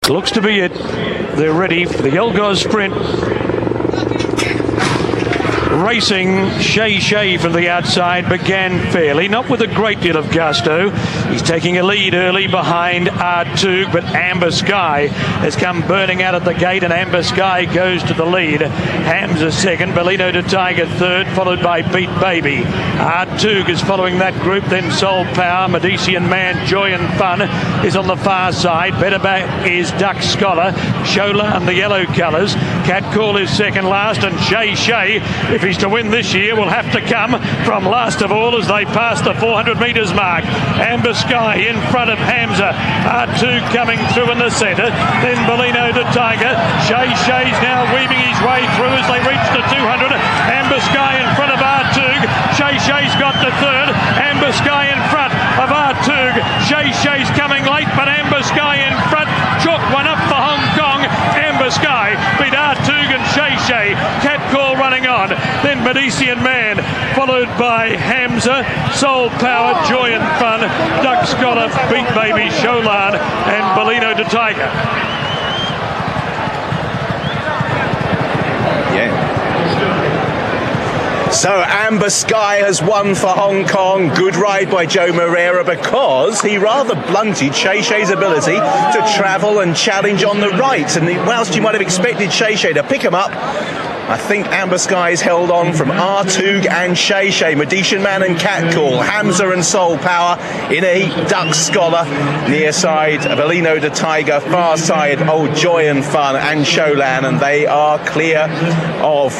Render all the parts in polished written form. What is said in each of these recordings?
Looks to be it. They're ready for the Quoz sprint. Racing, Shay from the outside began fairly, not with a great deal of gusto. He's taking a lead early behind R2, but Amber Sky has come burning out at the gate, and Amber Sky goes to the lead. Hamza second, Bellino to Tiger third, followed by Beat Baby. R2 is following that group, then Soul Power, Medicean Man, Joy and Fun is on the far side. Better back is Duck Scholar, Shola and the yellow colours. Cat Call is second last, and Shay, if he's to win this year, will have to come from last of all as they pass the 400 metres mark. Amber Sky in front of Hamza. R2 coming through in the centre. Then Bellino to Tiger. Shay's now weaving his way through as they reach the 200. Amber Sky in front of R2. Shay's got the third. Amber Sky in front of R2. Shay's coming late, but Amber Sky in front. Chalk one up for Hong Kong. Amber Sky beat R2 and Shay. Cat Call running on. Then Medicean Man, followed by Hamza, Soul Power, Joy and Fun, Duck Scholar, Beat Baby, Sholan and Bellino to Tiger. Yeah. So Amber Sky has won for Hong Kong. Good ride by Joe Moreira because he rather blunted Shay's ability to travel and challenge on the right. And whilst you might have expected Shay to pick him up, I think Amber Sky's held on from R2 and Shay, Medicean Man and Cat Call, Hamza and Soul Power, in a Duck Scholar, near side, Bellino to Tiger, far side, Old Joy and Fun and Sholan, and they are clear of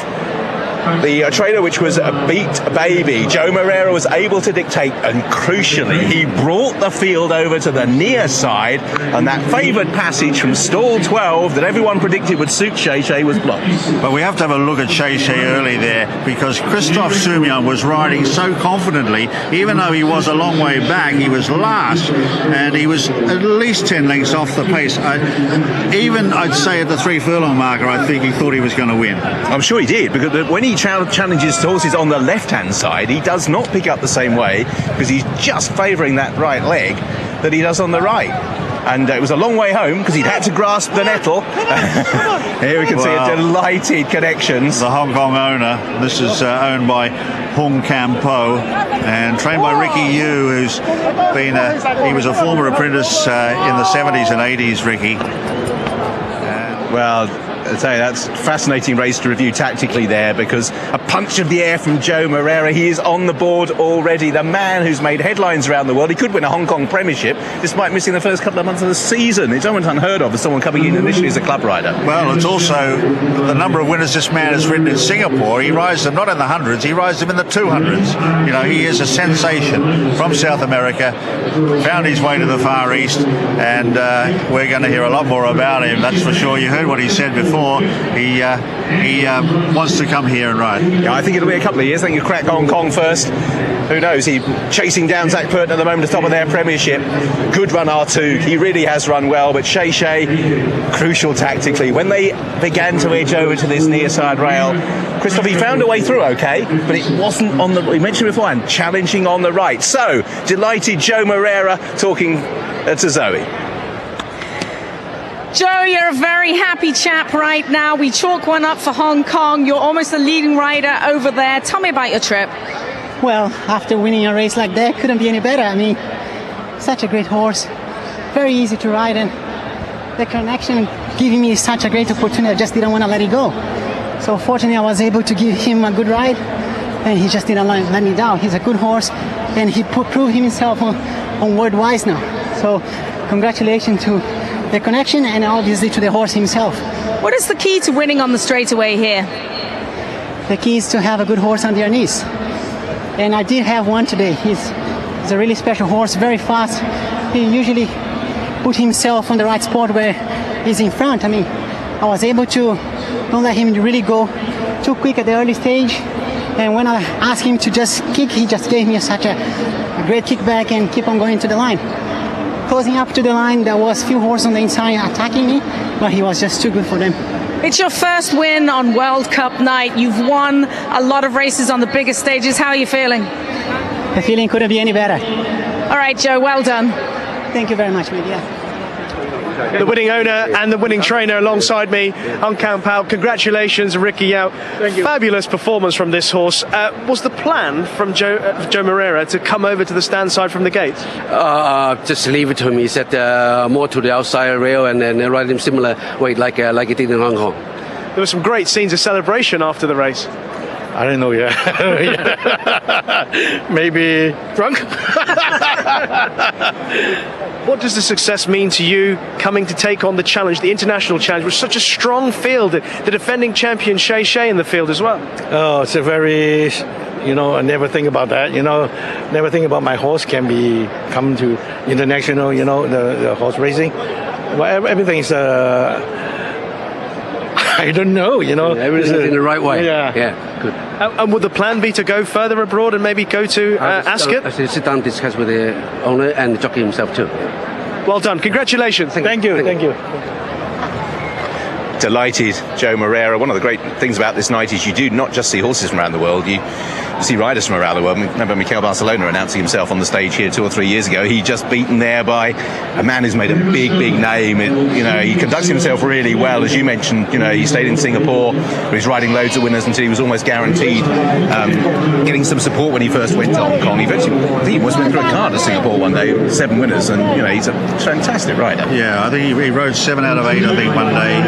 the trailer, which was Beat Baby. Joe Moreira was able to dictate, and crucially, he brought the field over to the near side, and that favoured passage from stall 12 that everyone predicted would suit Shay was blocked. But we have to have a look at Shay early there, because Christophe Soumillon was riding so confidently. Even though he was a long way back, he was last, and he was at least 10 lengths off the pace. I'd say at the 3 furlong marker, I think he thought he was going to win. I'm sure he did, because when he challenges horses on the left-hand side, he does not pick up the same way, because he's just favouring that right leg that he does on the right. And it was a long way home because he'd had to grasp the nettle. Here we can see a delighted Connections. The Hong Kong owner. This is owned by Kam Po and trained by Ricky Yu, who's been he was a former apprentice in the 70s and 80s, Ricky. Well, I'd say that's a fascinating race to review tactically there, because a punch of the air from Joe Moreira. He is on the board already. The man who's made headlines around the world. He could win a Hong Kong Premiership despite missing the first couple of months of the season. It's almost unheard of as someone coming in initially as a club rider. Well, it's also the number of winners this man has ridden in Singapore. He rides them not in the hundreds, he rides them in the 200s. You know, he is a sensation from South America, found his way to the Far East, and we're going to hear a lot more about him, that's for sure. You heard what he said before. He wants to come here and ride. Yeah, I think it'll be a couple of years. I think he'll crack Hong Kong first. Who knows? He's chasing down Zach Purton at the moment to top of their Premiership. Good run R2. He really has run well, but Shay, crucial tactically. When they began to edge over to this near side rail, Christophe, he found a way through okay, but it wasn't on the, we mentioned beforehand, challenging on the right. So, delighted Joe Moreira talking to Zoe. Joe, you're a very happy chap right now. We chalk one up for Hong Kong. You're almost the leading rider over there. Tell me about your trip. Well, after winning a race like that, couldn't be any better. I mean, such a great horse, very easy to ride, and the connection giving me such a great opportunity. I just didn't want to let it go. So fortunately, I was able to give him a good ride, and he just didn't let me down. He's a good horse, and he proved himself on World Wise now. So congratulations to the connection, and obviously to the horse himself. What is the key to winning on the straightaway here? The key is to have a good horse on their knees. And I did have one today. He's a really special horse, very fast. He usually put himself on the right spot where he's in front. I mean, I was able to don't let him really go too quick at the early stage. And when I asked him to just kick, he just gave me such a great kickback and keep on going to the line. Closing up to the line, there was few horses on the inside attacking me, but he was just too good for them. It's your first win on World Cup night. You've won a lot of races on the biggest stages. How are you feeling? The feeling couldn't be any better. All right, Joe, well done. Thank you very much, Meydan. the winning owner and the winning trainer alongside me, Kam Po. Congratulations, Ricky Yao. Thank you. Fabulous performance from this horse. Was the plan from Joe Moreira to come over to the stand side from the gate? Just leave it to him. He said more to the outside rail and then ride him similar weight like he did in Hong Kong. There were some great scenes of celebration after the race. I don't know yet. Maybe drunk. What does the success mean to you coming to take on the challenge, the international challenge, with such a strong field, the defending champion Shay in the field as well? Oh, it's a very, I never think about that, never think about my horse can come to international, the horse racing. Well, everything is, I don't know, Everything's in the right way. Yeah, good. And would the plan be to go further abroad and maybe go to Ascot? I should sit down and discuss with the owner and the jockey himself too. Well done. Congratulations. Thank you. Delighted, Joe Moreira. One of the great things about this night is you do not just see horses from around the world, you see riders from around the world. Remember Mikel Barcelona announcing himself on the stage here 2 or 3 years ago. He just beaten there by a man who's made a big name. He conducts himself really well. As you mentioned, he stayed in Singapore, where he's riding loads of winners until he was almost guaranteed getting some support when he first went to Hong Kong. I think he almost went through a car to Singapore one day, 7 winners, and he's a fantastic rider. Yeah, I think he rode 7 out of 8, I think, one day.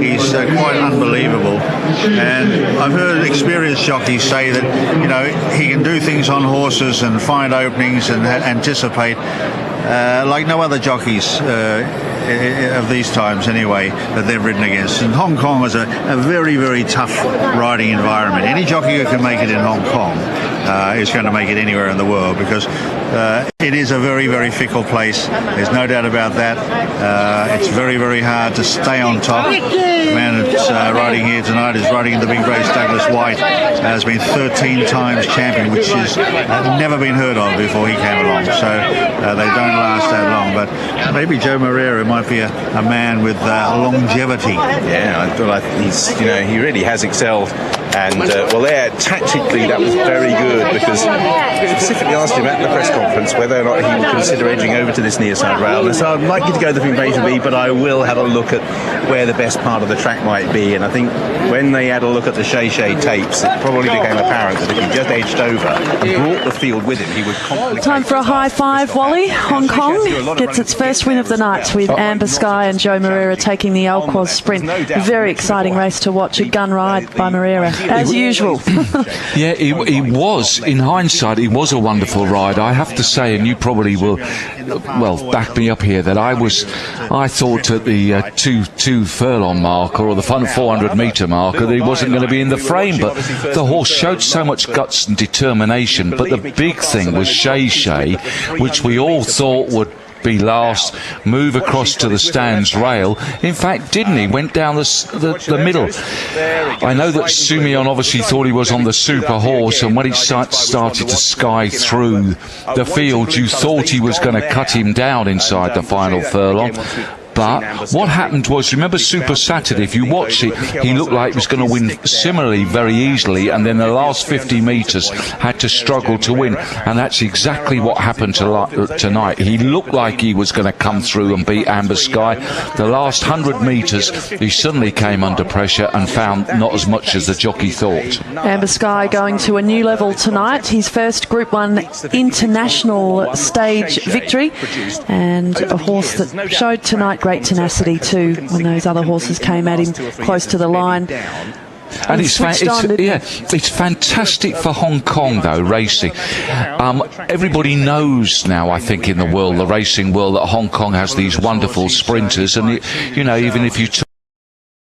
He's quite unbelievable, and I've heard experienced jockeys say that he can do things on horses and find openings and anticipate like no other jockeys of these times anyway that they've ridden against. And Hong Kong is a very tough riding environment. Any jockey who can make it in Hong Kong is going to make it anywhere in the world, because it is a very fickle place. There's no doubt about that. It's very hard to stay on top. The man that's riding here tonight is riding in the big race. Douglas White has been 13 times champion, which has never been heard of before he came along. So they don't last that long. But maybe Joe Moreira might be a man with longevity. Yeah, I feel like he really has excelled. And tactically that was very good, because I specifically asked him at the press conference whether or not he would consider edging over to this near side rail. And so I'd like you to go to the Invasion B, but I will have a look at where the best part of the track might be. And I think when they had a look at the Shay tapes, it probably became apparent that if he just edged over and brought the field with him, he would complicate. Time for a high five, Wally. Hong Kong gets its first win of the night with Amber Sky and Joe Moreira taking the Quoz sprint. Very exciting race to watch, a gun ride by Moreira, as usual. Yeah, he was, in hindsight, he was a wonderful ride. I have to say, and you probably will, back me up here, that I thought at the two furlong marker, or the 400 metre marker, that he wasn't going to be in the frame, but the horse showed so much guts and determination. But the big thing was Shay, which we all thought would be last, move across to the stands rail. In fact, didn't he? Went down the middle. I know that Sumion obviously thought he was on the super horse, and when he started to sky through the field, you thought he was going to cut him down inside the final furlong. But what happened was, remember Super Saturday, if you watch it, he looked like he was going to win similarly very easily, and then the last 50 metres had to struggle to win. And that's exactly what happened tonight. He looked like he was going to come through and beat Amber Sky. The last 100 metres, he suddenly came under pressure and found not as much as the jockey thought. Amber Sky going to a new level tonight. His first Group 1 international stage victory, and a horse that showed tonight great tenacity too when those other horses came at him close to the line. And it's fantastic for Hong Kong, though, racing. Everybody knows now, I think, in the world, the racing world, that Hong Kong has these wonderful sprinters. And, even if you